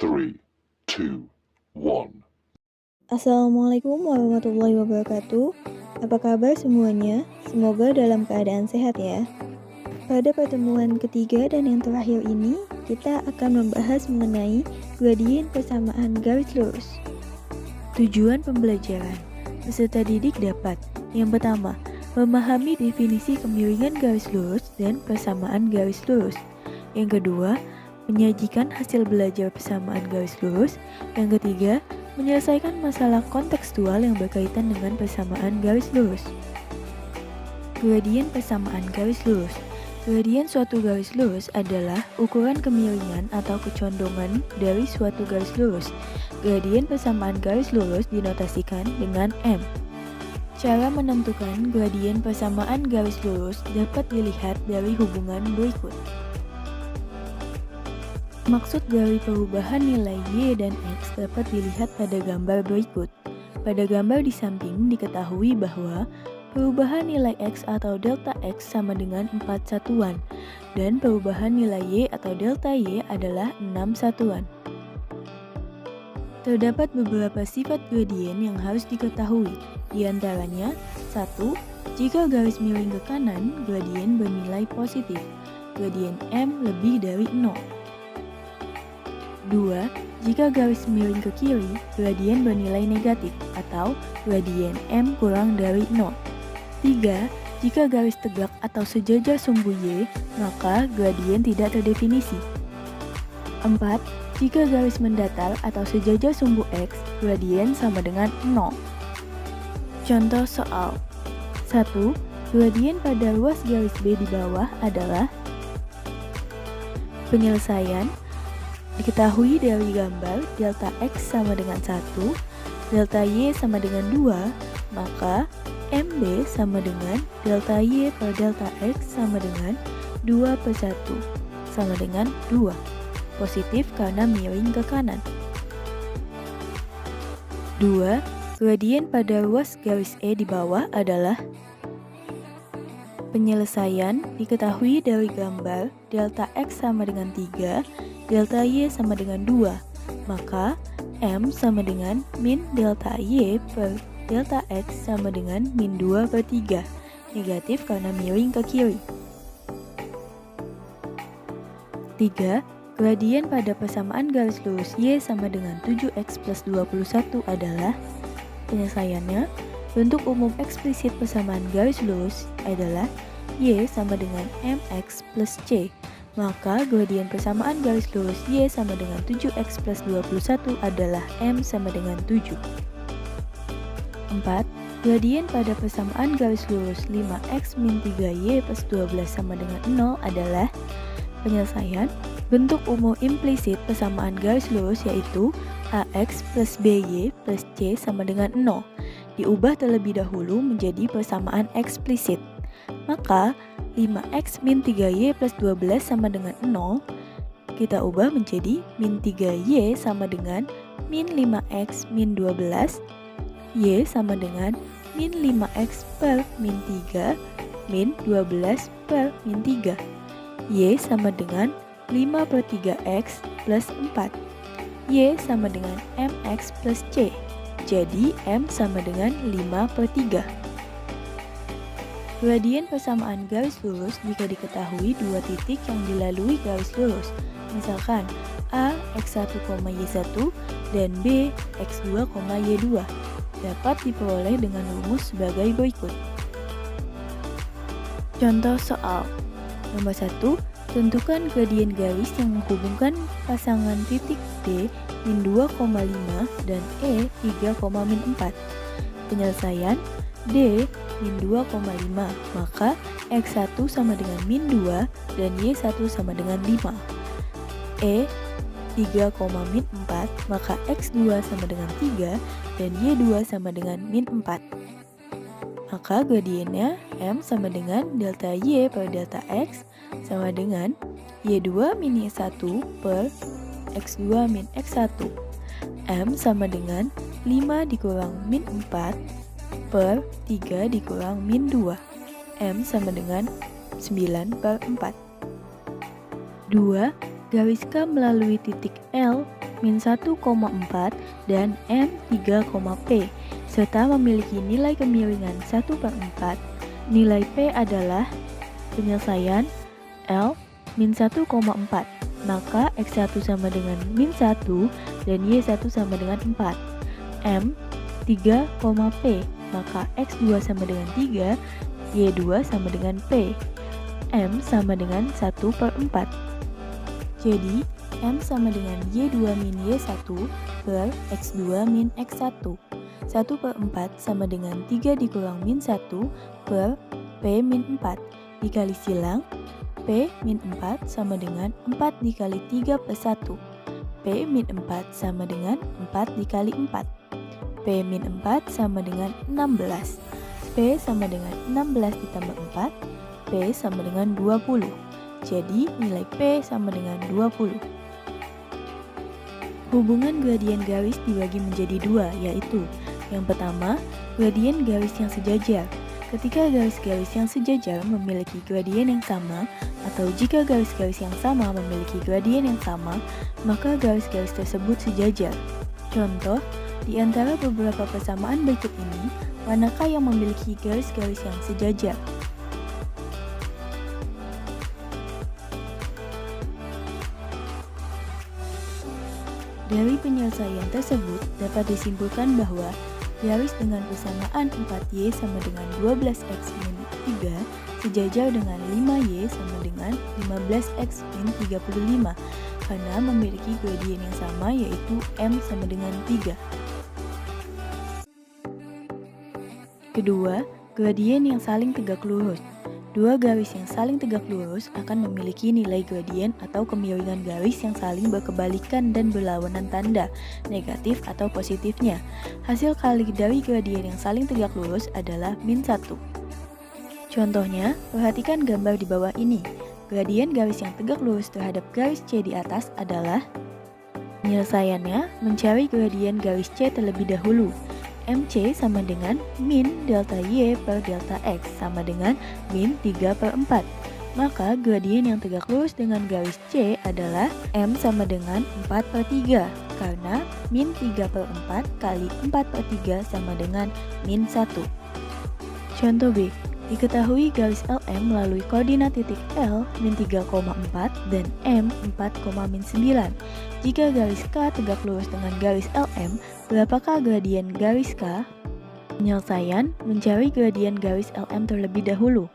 3, 2, 1. Assalamualaikum warahmatullahi wabarakatuh. Apa kabar semuanya? Semoga dalam keadaan sehat ya. Pada pertemuan ketiga dan yang terakhir ini, kita akan membahas mengenai gradien persamaan garis lurus. Tujuan pembelajaran. Peserta didik dapat: yang pertama, memahami definisi kemiringan garis lurus dan persamaan garis lurus. Yang kedua, menyajikan hasil belajar persamaan garis lurus. Yang ketiga, menyelesaikan masalah kontekstual yang berkaitan dengan persamaan garis lurus. Gradien persamaan garis lurus. Gradien suatu garis lurus adalah ukuran kemiringan atau kecondongan dari suatu garis lurus. Gradien persamaan garis lurus dinotasikan dengan M. Cara menentukan gradien persamaan garis lurus dapat dilihat dari hubungan berikut. Maksud dari perubahan nilai Y dan X dapat dilihat pada gambar berikut. Pada gambar di samping diketahui bahwa perubahan nilai X atau delta X sama dengan 4 satuan, dan perubahan nilai Y atau delta Y adalah 6 satuan. Terdapat beberapa sifat gradien yang harus diketahui, di antaranya 1. Jika garis miring ke kanan, gradien bernilai positif. Gradien M lebih dari 0. 2. Jika garis miring ke kiri, gradien bernilai negatif atau gradien M kurang dari 0. 3. Jika garis tegak atau sejajar sumbu Y, maka gradien tidak terdefinisi. 4. Jika garis mendatar atau sejajar sumbu X, gradien sama dengan 0. Contoh soal. 1. Gradien pada ruas garis B di bawah adalah. Penyelesaian. Diketahui dari gambar delta X sama dengan 1, delta Y sama dengan 2, maka MB sama dengan delta Y per delta X sama dengan 2 per 1, sama dengan 2. Positif karena miring ke kanan. 2. Gradien pada ruas garis E di bawah adalah. Penyelesaian diketahui dari gambar delta X sama dengan 3, delta Y sama dengan 2, maka M sama dengan min delta Y per delta X sama dengan min 2 per 3, negatif karena miring ke kiri. 3. Gradien pada persamaan garis lurus Y sama dengan 7X plus 21 adalah. Penyelesaiannya, bentuk umum eksplisit persamaan garis lurus adalah Y sama dengan MX plus C. Maka gradien persamaan garis lurus Y sama dengan 7X plus 21 adalah M sama dengan 7. 4. Gradien pada persamaan garis lurus 5X min 3Y plus 12 sama dengan 0 adalah. Penyelesaian, bentuk umum implisit persamaan garis lurus yaitu AX plus BY plus C sama dengan 0. Diubah terlebih dahulu menjadi persamaan eksplisit. Maka 5X min 3Y plus 12 sama dengan 0, kita ubah menjadi min 3Y sama dengan min 5X min 12, Y sama dengan min 5X per min 3, min 12 per min 3, Y sama dengan 5 per 3X plus 4, Y sama dengan MX plus C, jadi M sama dengan 5 per 3. Gradien persamaan garis lurus jika diketahui dua titik yang dilalui garis lurus, misalkan A x1, y1 dan B x2, y2, dapat diperoleh dengan rumus sebagai berikut. Contoh soal. Nomor 1, tentukan gradien garis yang menghubungkan pasangan titik D min 2,5 dan E 3,4. Penyelesaian, D min 2,5, maka X1 sama dengan min 2 dan Y1 sama dengan 5. E 3,4, maka X2 sama dengan 3 dan Y2 sama dengan min 4. Maka gradiennya M sama dengan delta Y per delta X sama dengan Y2 min Y1 per X2 min X1. M sama dengan 5 dikurang min 4 per 3 dikurang min 2. M sama dengan 9 per 4. 2. Garis K melalui titik L min 1,4, dan M 3,P, serta memiliki nilai kemiringan 1/4, nilai P adalah penyelesaian L min 1,4, maka X1 sama dengan min 1 dan Y1 sama dengan 4. M 3,P, maka X2 sama dengan 3, Y2 sama dengan P. M sama dengan 1/4. Jadi, M sama dengan Y2 min Y1 per X2 min X1. 1/4 sama dengan 3 dikurang min 1 per P min 4. Dikali silang, P min 4 sama dengan 4 dikali 3/1. P min 4 sama dengan 4 dikali 4. P min 4 sama dengan 16. P sama dengan 16 ditambah 4. P sama dengan 20. Jadi nilai P sama dengan 20. Hubungan gradien garis dibagi menjadi dua, yaitu yang pertama, gradien garis yang sejajar. Ketika garis-garis yang sejajar memiliki gradien yang sama, atau jika garis-garis yang sama memiliki gradien yang sama, maka garis-garis tersebut sejajar. Contoh, di antara beberapa persamaan berikut ini, manakah yang memiliki garis-garis yang sejajar? Dari penyelesaian tersebut, dapat disimpulkan bahwa garis dengan persamaan 4Y sama dengan 12X min 3 sejajar dengan 5Y sama dengan 15X min 35 karena memiliki gradien yang sama, yaitu M sama dengan 3. Kedua, gradien yang saling tegak lurus. Dua garis yang saling tegak lurus akan memiliki nilai gradien atau kemiringan garis yang saling berkebalikan dan berlawanan tanda, negatif atau positifnya. Hasil kali dari gradien yang saling tegak lurus adalah min 1. Contohnya, perhatikan gambar di bawah ini. Gradien garis yang tegak lurus terhadap garis C di atas adalah. Penyelesaiannya, mencari gradien garis C terlebih dahulu. MC sama dengan min delta Y per delta X sama dengan min 3/4. Maka gradien yang tegak lurus dengan garis C adalah M sama dengan 4/3 karena min 3/4 kali 4/3 sama dengan min 1. Contoh B, diketahui garis LM melalui koordinat titik L min 3,4 dan M 4,-9. Jika garis K tegak lurus dengan garis LM, berapakah gradien garis K? Penyelesaian, mencari gradien garis LM terlebih dahulu.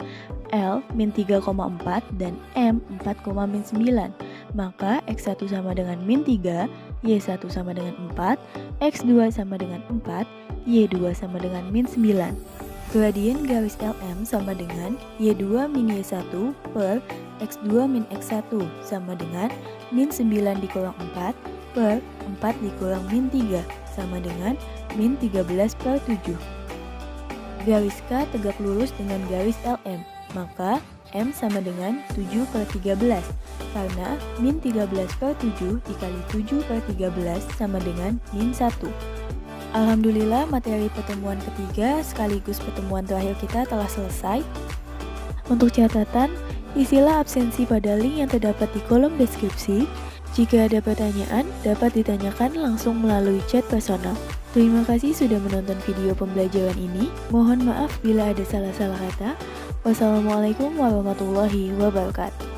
L min 3,4 dan M 4,-9. Maka X1 sama dengan min 3, Y1 sama dengan 4, X2 sama dengan 4, Y2 sama dengan min 9. Gradien garis LM sama dengan Y2 min Y1 per X2 min X1 sama dengan min 9 dikurang 4 per 4 dikurang min 3 sama dengan min 13/7. Garis K tegak lurus dengan garis LM, maka M sama dengan 7/13 karena min 13/7 dikali 7/13 sama dengan min 1. Alhamdulillah, materi pertemuan ketiga sekaligus pertemuan terakhir kita telah selesai. Untuk catatan, isilah absensi pada link yang terdapat di kolom deskripsi. Jika ada pertanyaan, dapat ditanyakan langsung melalui chat personal. Terima kasih sudah menonton video pembelajaran ini. Mohon maaf bila ada salah-salah kata. Wassalamualaikum warahmatullahi wabarakatuh.